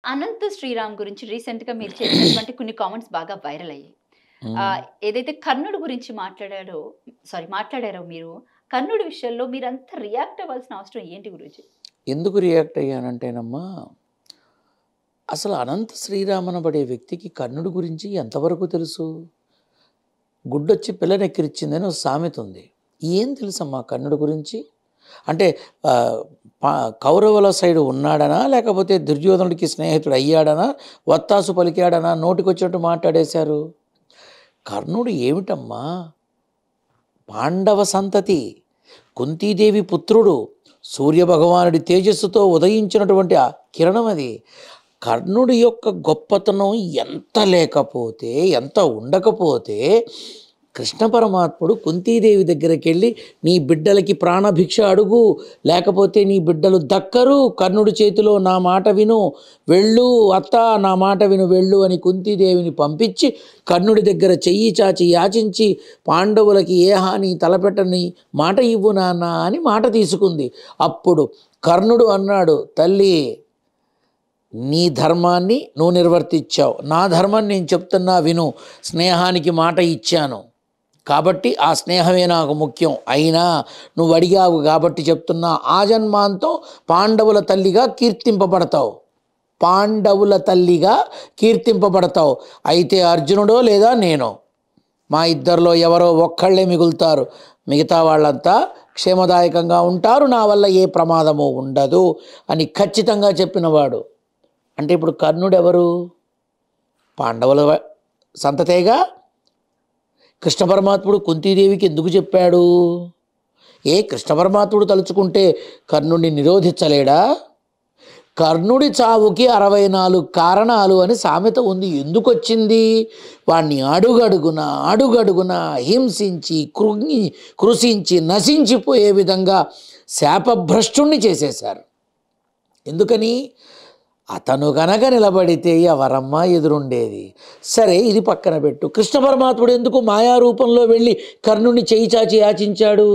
అనంత శ్రీరామ్ గురించి రీసెంట్‌గా మీరు చేసినటువంటి కొన్ని కామెంట్స్ బాగా వైరల్ అయ్యాయి. హ్మ్. ఏదైతే కర్ణుడు గురించి మాట్లాడారో మీరు, కర్ణుడి విషయంలో మీరంత రియాక్ట్ అవ్వాల్సిన అవసరం ఏంటి గురూజీ? ఎందుకు రియాక్ట్ అయ్యానంటేనమ్మా, అసలు అనంత శ్రీరామనబడే వ్యక్తికి కర్ణుడి గురించి ఎంతవరకు తెలుసు? గుడ్డొచ్చి పిల్లనెక్కిరిచ్చిందని ఒక సామెత ఉంది. ఏం తెలుసమ్మా కర్ణుడి గురించి? అంటే ఆహ్, ప కౌరవుల సైడ్ ఉన్నాడనా? లేకపోతే దుర్యోధనుడికి స్నేహితుడు అయ్యాడనా? వత్తాసు పలికాడనా? నోటికొచ్చినట్టు మాట్లాడేశారు. కర్ణుడు ఏమిటమ్మా? పాండవ సంతతి, కుంతీదేవి పుత్రుడు, సూర్యభగవానుడి తేజస్సుతో ఉదయించినటువంటి ఆ కిరణం అది. కర్ణుడి యొక్క గొప్పతనం ఎంత లేకపోతే, ఎంత ఉండకపోతే, కృష్ణ పరమాత్ముడు కుంతీదేవి దగ్గరికెళ్ళి నీ బిడ్డలకి ప్రాణభిక్ష అడుగు, లేకపోతే నీ బిడ్డలు దక్కరు, కర్ణుడి చేతిలో నా మాట విను, వెళ్ళు అత్త నా మాట విను వెళ్ళు అని కుంతీదేవిని పంపించి కర్ణుడి దగ్గర చెయ్యి చాచి యాచించి పాండవులకి ఏ హాని తలపెట్టని మాట ఇవ్వు నాన్న అని మాట తీసుకుంది. అప్పుడు కర్ణుడు అన్నాడు, తల్లి నీ ధర్మాన్ని నువ్వు నిర్వర్తించావు, నా ధర్మాన్ని నేను చెప్తున్నా విను, స్నేహానికి మాట ఇచ్చాను కాబట్టి ఆ స్నేహమే నాకు ముఖ్యం, అయినా నువ్వు అడిగావు కాబట్టి చెప్తున్నా, ఆ జన్మాంతం పాండవుల తల్లిగా కీర్తింపబడతావు, పాండవుల తల్లిగా కీర్తింపబడతావు. అయితే అర్జునుడో లేదా నేనో, మా ఇద్దరిలో ఎవరో ఒక్కళ్ళే మిగులుతారు, మిగతా వాళ్ళంతా క్షేమదాయకంగా ఉంటారు, నా వల్ల ఏ ప్రమాదము ఉండదు అని ఖచ్చితంగా చెప్పినవాడు. అంటే ఇప్పుడు కర్ణుడు ఎవరు? పాండవుల సంతతేగా. కృష్ణ పరమాత్ముడు కుంతీదేవికి ఎందుకు చెప్పాడు? కృష్ణ పరమాత్ముడు తలుచుకుంటే కర్ణుడిని నిరోధించలేడా? కర్ణుడి చావుకి 64 కారణాలు అని సామెత ఉంది. ఎందుకు వచ్చింది? వాణ్ణి అడుగడుగున హింసించి కృషించి నశించిపోయే విధంగా శాపభ్రష్టుణ్ణి చేసేశారు. ఎందుకని? అతను గనక నిలబడితే ఎవరమ్మా ఎదురుండేది? సరే, ఇది పక్కన పెట్టు. కృష్ణ పరమాత్ముడు ఎందుకు మాయారూపంలో వెళ్ళి కర్ణుని చేయి చాచి యాచించాడు?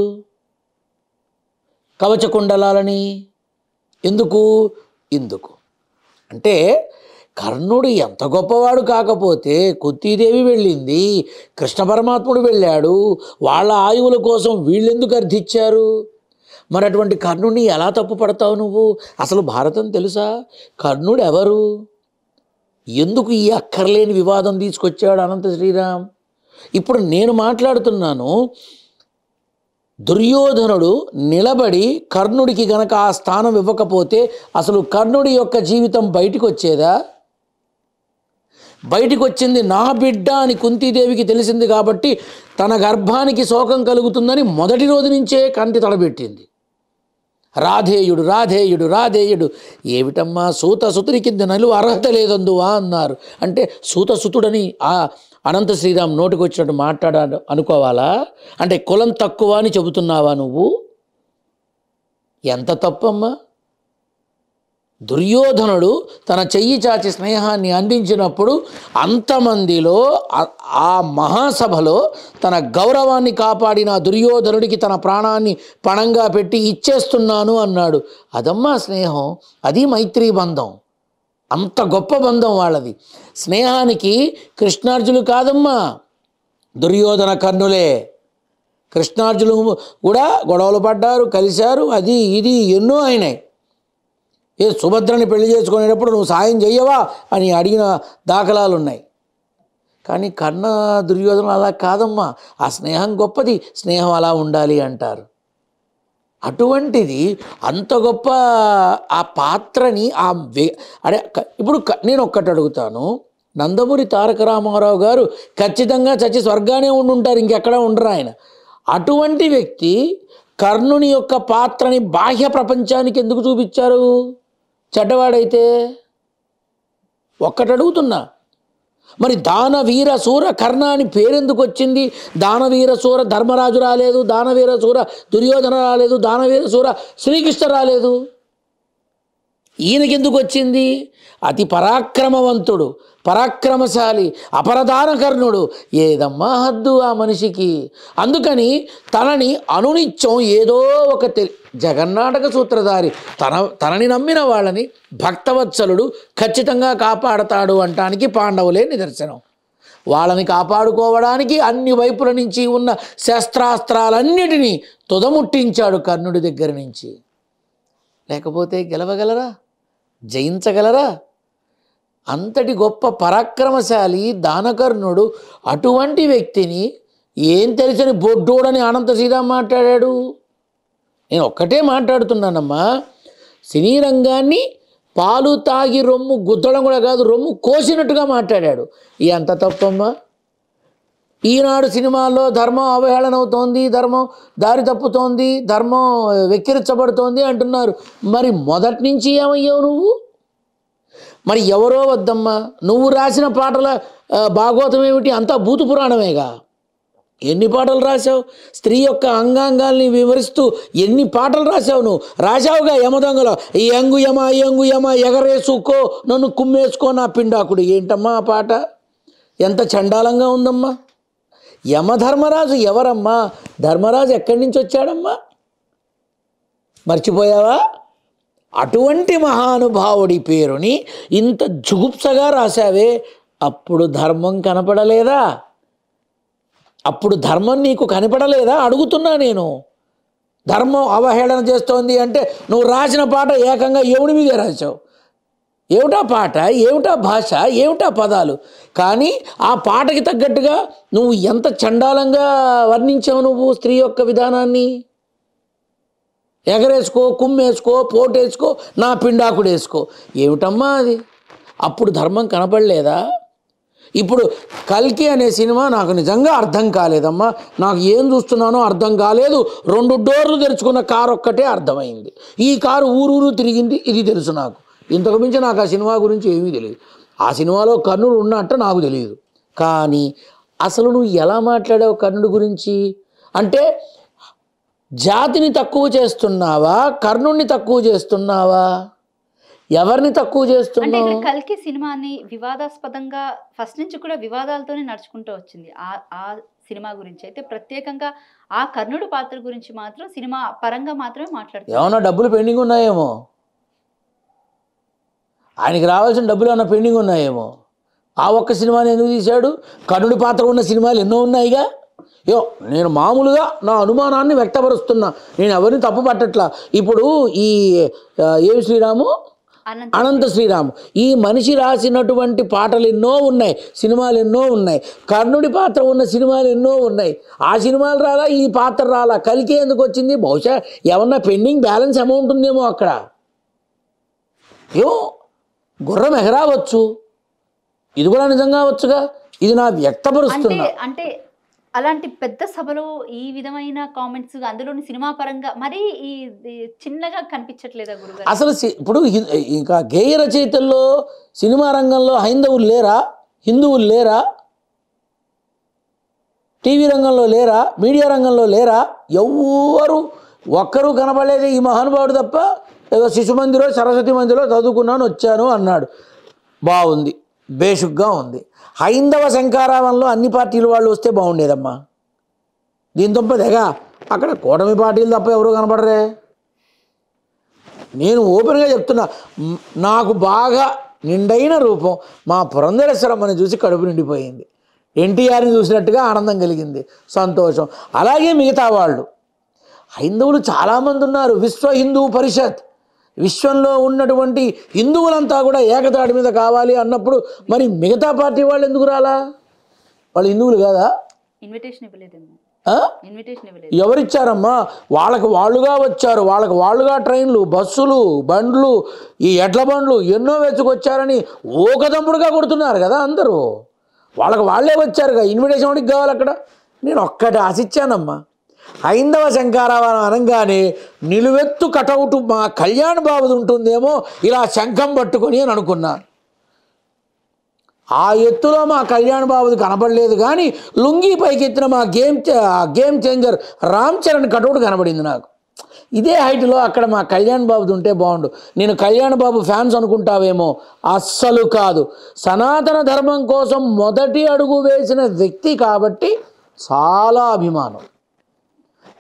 కవచకుండలాలని ఎందుకు? అంటే కర్ణుడు ఎంత గొప్పవాడు కాకపోతే కుంతీదేవి వెళ్ళింది, కృష్ణ పరమాత్ముడు వెళ్ళాడు, వాళ్ళ ఆయువుల కోసం వీళ్ళెందుకు అర్థించారు? మరి అటువంటి కర్ణుడిని ఎలా తప్పు పడతావు నువ్వు? అసలు భారతం తెలుసా? కర్ణుడు ఎవరు? ఎందుకు ఈ అక్కర్లేని వివాదం తీసుకొచ్చాడు అనంత శ్రీరామ్? ఇప్పుడు నేను మాట్లాడుతున్నాను, దుర్యోధనుడు నిలబడి కర్ణుడికి గనక ఆ స్థానం ఇవ్వకపోతే అసలు కర్ణుడి యొక్క జీవితం బయటికి వచ్చేదా? బయటికి వచ్చింది నా బిడ్డ అని కుంతీదేవికి తెలిసింది కాబట్టి తన గర్భానికి శోకం కలుగుతుందని మొదటి రోజు నుంచే కంటి తడబెట్టింది. రాధేయుడు రాధేయుడు రాధేయుడు. ఏమిటమ్మా, సూతసుతుడి కింద నలువ అర్హత లేదందువా అన్నారు. అంటే సూతసుతుడని ఆ అనంత శ్రీరామ్ నోటికి వచ్చినట్టు మాట్లాడాడు అనుకోవాలా? అంటే కులం తక్కువ అని చెబుతున్నావా నువ్వు? ఎంత తప్పమ్మా! దుర్యోధనుడు తన చెయ్యి చాచి స్నేహాన్ని అందించినప్పుడు అంతమందిలో ఆ మహాసభలో తన గౌరవాన్ని కాపాడిన దుర్యోధనుడికి తన ప్రాణాన్ని పణంగా పెట్టి ఇచ్చేస్తున్నాను అన్నాడు. అదమ్మా స్నేహం, అది మైత్రీ బంధం. అంత గొప్ప బంధం వాళ్ళది. స్నేహానికి కృష్ణార్జునులు కాదమ్మా, దుర్యోధన కర్ణులే. కృష్ణార్జునులు కూడా గొడవలు పడ్డారు, కలిశారు, అది ఇది ఎన్నో అయినాయి. సుభద్రని పెళ్లి చేసుకునేటప్పుడు నువ్వు సాయం చెయ్యవా అని అడిగిన దాఖలాలు ఉన్నాయి. కానీ కర్ణ దుర్యోధన అలా కాదమ్మా, ఆ స్నేహం గొప్పది, స్నేహం అలా ఉండాలి అంటారు. అటువంటిది అంత గొప్ప ఆ పాత్రని ఇప్పుడు నేను ఒక్కటి అడుగుతాను, నందమూరి తారక రామారావు గారు ఖచ్చితంగా చచ్చి స్వర్గానే ఉండుంటారు, ఇంకెక్కడ ఉండరు ఆయన. అటువంటి వ్యక్తి కర్ణుని యొక్క పాత్రని బాహ్య ప్రపంచానికి ఎందుకు చూపించారు? చెడ్డవాడైతే ఒక్కటి అడుగుతున్నా, మరి దానవీర సూర కర్ణ అని పేరెందుకు వచ్చింది? దానవీర సూర ధర్మరాజు రాలేదు, దానవీర సూర దుర్యోధన రాలేదు, దానవీర సూర శ్రీకృష్ణ రాలేదు. ఈయనకెందుకు వచ్చింది? అతి పరాక్రమవంతుడు, పరాక్రమశాలి, అపరదాన కర్ణుడు. ఏదమ్మా హద్దు ఆ మనిషికి? అందుకని తనని అనునిత్యం ఏదో ఒక జగన్నాటక సూత్రధారి తనని నమ్మిన వాళ్ళని భక్తవత్సలుడు ఖచ్చితంగా కాపాడతాడు అంటానికి పాండవులే నిదర్శనం. వాళ్ళని కాపాడుకోవడానికి అన్ని వైపుల నుంచి ఉన్న శస్త్రాస్త్రాలన్నిటినీ తుదముట్టించాడు కర్ణుడి దగ్గర నుంచి. లేకపోతే గెలవగలరా? జయించగలరా? అంతటి గొప్ప పరాక్రమశాలి దానకర్ణుడు అటువంటి వ్యక్తిని ఏం తెలిసని బొడ్డోడని అనంత శ్రీరామ్ మాట్లాడాడు. నేను ఒక్కటే మాట్లాడుతున్నానమ్మా, సినీ రంగాన్ని పాలు తాగి రొమ్ము గుద్దడం కూడా కాదు, రొమ్ము కోసినట్టుగా మాట్లాడాడు. ఎంత తప్పమ్మా? ఈనాడు సినిమాల్లో ధర్మం అవహేళన అవుతోంది, ధర్మం దారి తప్పుతోంది, ధర్మం వెక్కిరించబడుతోంది అంటున్నారు. మరి మొదటి నుంచి ఏమయ్యావు నువ్వు? మరి ఎవరో వద్దమ్మా, నువ్వు రాసిన పాటల భాగవతం ఏమిటి? అంతా భూత పురాణమేగా. ఎన్ని పాటలు రాశావు? స్త్రీ యొక్క అంగాంగాల్ని వివరిస్తూ ఎన్ని పాటలు రాశావు? నువ్వు రాశావుగా యమదొంగలో, ఈ యంగు యమ ఎగరేసుకో నన్ను కుమ్మేసుకో నా పిండాకుడు. ఏంటమ్మా ఆ పాట? ఎంత చండాలంగా ఉందమ్మా. యమధర్మరాజు ఎవరమ్మా? ధర్మరాజు ఎక్కడి నుంచి వచ్చాడమ్మా? మర్చిపోయావా? అటువంటి మహానుభావుడి పేరుని ఇంత జుగుప్సగా రాశావే, అప్పుడు ధర్మం కనపడలేదా? అప్పుడు ధర్మం నీకు కనపడలేదా అడుగుతున్నా నేను. ధర్మం అవహేళన చేస్తోంది అంటే నువ్వు రాసిన పాట ఏకంగా యముడి మీదే రాశావు. ఏమిటా పాట? ఏమిటా భాష? ఏమిటా పదాలు? కానీ ఆ పాటకి తగ్గట్టుగా నువ్వు ఎంత చండాలంగా వర్ణించావు నువ్వు స్త్రీ యొక్క విధానాన్ని. ఎగరేసుకో, కుమ్మేసుకో, పోటేసుకో, నా పిండాకుడు వేసుకో. ఏమిటమ్మా అది? అప్పుడు ధర్మం కనపడలేదా? ఇప్పుడు కల్కి అనే సినిమా నాకు నిజంగా అర్థం కాలేదమ్మా. నాకు ఏం చూస్తున్నానో అర్థం కాలేదు. 2 డోర్లు తెరుచుకున్న కారు ఒక్కటే అర్థమైంది. ఈ కారు ఊరూరు తిరిగింది, ఇది తెలుసు నాకు. ఇంతకు మించి నాకు ఆ సినిమా గురించి ఏమీ తెలియదు. ఆ సినిమాలో కర్ణుడు ఉన్నట్టు నాకు తెలియదు. కానీ అసలు నువ్వు ఎలా మాట్లాడావు కర్ణుడి గురించి? అంటే జాతిని తక్కువ చేస్తున్నావా? కర్ణుడిని తక్కువ చేస్తున్నావా? ఎవరిని తక్కువ అంటే చేస్తున్నావు? ఇక్కడ కల్కి సినిమాని వివాదాస్పదంగా ఫస్ట్ నుంచి కూడా వివాదాలతోనే నడుచుకుంటూ వచ్చింది. ఆ సినిమా గురించి అయితే ప్రత్యేకంగా ఆ కర్ణుడు పాత్ర గురించి మాత్రం సినిమా పరంగా మాత్రమే మాట్లాడుతున్నారు. ఏమన్నా డబ్బులు పెండింగ్ ఉన్నాయేమో, ఆయనకి రావాల్సిన డబ్బులు ఏమన్నా పెండింగ్ ఉన్నాయేమో. ఆ ఒక్క సినిమాని ఎందుకు తీశాడు? కర్ణుడి పాత్ర ఉన్న సినిమాలు ఎన్నో ఉన్నాయిగా. నేను మామూలుగా నా అనుమానాన్ని వ్యక్తపరుస్తున్నా, నేను ఎవరిని తప్పు పట్టట్లా. ఇప్పుడు ఈ ఏవి శ్రీరాము, అనంత శ్రీరాము, ఈ మనిషి రాసినటువంటి పాటలు ఎన్నో ఉన్నాయి, సినిమాలు ఎన్నో ఉన్నాయి, కర్ణుడి పాత్ర ఉన్న సినిమాలు ఎన్నో ఉన్నాయి. ఆ సినిమాలు రాలా, ఈ పాత్ర రాలా, కలికే ఎందుకు వచ్చింది? బహుశా ఏమన్నా పెండింగ్ బ్యాలెన్స్ అమౌంట్ ఉందేమో అక్కడ. గుర్రం ఎగరావచ్చు, ఇది కూడా నిజంగా అవచ్చుగా. ఇది నా వ్యక్తపరుస్తున్నా. అంటే అలాంటి పెద్ద సభలో ఈ విధమైన కామెంట్స్ అందులోని సినిమా పరంగా మరి ఈ చిన్నగా కనిపించట్లేదా గురుగారు? అసలు ఇప్పుడు ఇంకా గేయ రచయితల్లో సినిమా రంగంలో హైందవులు లేరా? హిందువులు లేరా? టీవీ రంగంలో లేరా? మీడియా రంగంలో లేరా? ఎవ్వరు ఒక్కరూ కనపడలేదు ఈ మహానుభావుడు తప్ప. ఏదో శిశు మందిరో సరస్వతి మందిరో చదువుకున్నాను వచ్చాను అన్నాడు. బాగుంది, బేషుగ్గా ఉంది. హైందవ శంకారావంలో అన్ని పార్టీల వాళ్ళు వస్తే బాగుండేదమ్మా. దీని తప్ప తెగా అక్కడ కూటమి పార్టీలు తప్ప ఎవరూ కనపడరే. నేను ఓపెన్గా చెప్తున్నా, నాకు బాగా నిండైన రూపం మా పురంధరేశ్వరమ్మని చూసి కడుపు నిండిపోయింది. ఎన్టీఆర్ని చూసినట్టుగా ఆనందం కలిగింది, సంతోషం. అలాగే మిగతా వాళ్ళు హైందవులు చాలామంది ఉన్నారు. విశ్వ హిందూ పరిషత్, విశ్వంలో ఉన్నటువంటి హిందువులంతా కూడా ఏకతాటి మీద కావాలి అన్నప్పుడు మరి మిగతా పార్టీ వాళ్ళు ఎందుకు రాలా? వాళ్ళు హిందువులు కాదా? ఇన్విటేషన్ ఇవ్వలేదేమో. ఇన్విటేషన్ ఇవ్వలేదు. ఎవరిచ్చారమ్మా? వాళ్ళకి వాళ్ళుగా వచ్చారు, వాళ్ళకి వాళ్ళుగా ట్రైన్లు, బస్సులు, బండ్లు, ఈ ఎడ్ల బండ్లు ఎన్నో వెచ్చుకొచ్చారని ఓకదంపుడుగా కొడుతున్నారు కదా అందరూ. వాళ్ళకి వాళ్ళే వచ్చారుగా. ఇన్విటేషన్ వాడికి కావాలి అక్కడ. నేను ఒక్కటి ఆశించానమ్మా, హైందవ శంకారావం అనగానే నిలువెత్తు కటౌటు మా కళ్యాణ్ బాబుది ఉంటుందేమో ఇలా శంఖం పట్టుకొని అని అనుకున్నాను. ఆ ఎత్తులో మా కళ్యాణ్ బాబుది కనపడలేదు, కానీ లుంగీ పైకి ఎత్తిన మా game changer Ram Charan cutout కనబడింది నాకు. ఇదే హైట్లో అక్కడ మా కళ్యాణ్ బాబుది ఉంటే బాగుండు. నేను కళ్యాణ్ బాబు ఫ్యాన్స్ అనుకుంటావేమో, అస్సలు కాదు. సనాతన ధర్మం కోసం మొదటి అడుగు వేసిన వ్యక్తి కాబట్టి చాలా అభిమానం.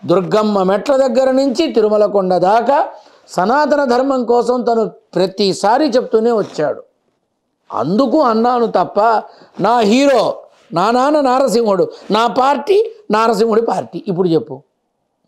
దుర్గమ్మ మెట్ల దగ్గర నుంచి తిరుమల కొండ దాకా సనాతన ధర్మం కోసం తను ప్రతిసారి చెప్తూనే వచ్చాడు. అందుకు అన్నాను తప్ప నా హీరో నా నాన్న నారసింహుడు, నా పార్టీ నారసింహుడి పార్టీ. ఇప్పుడు చెప్పు.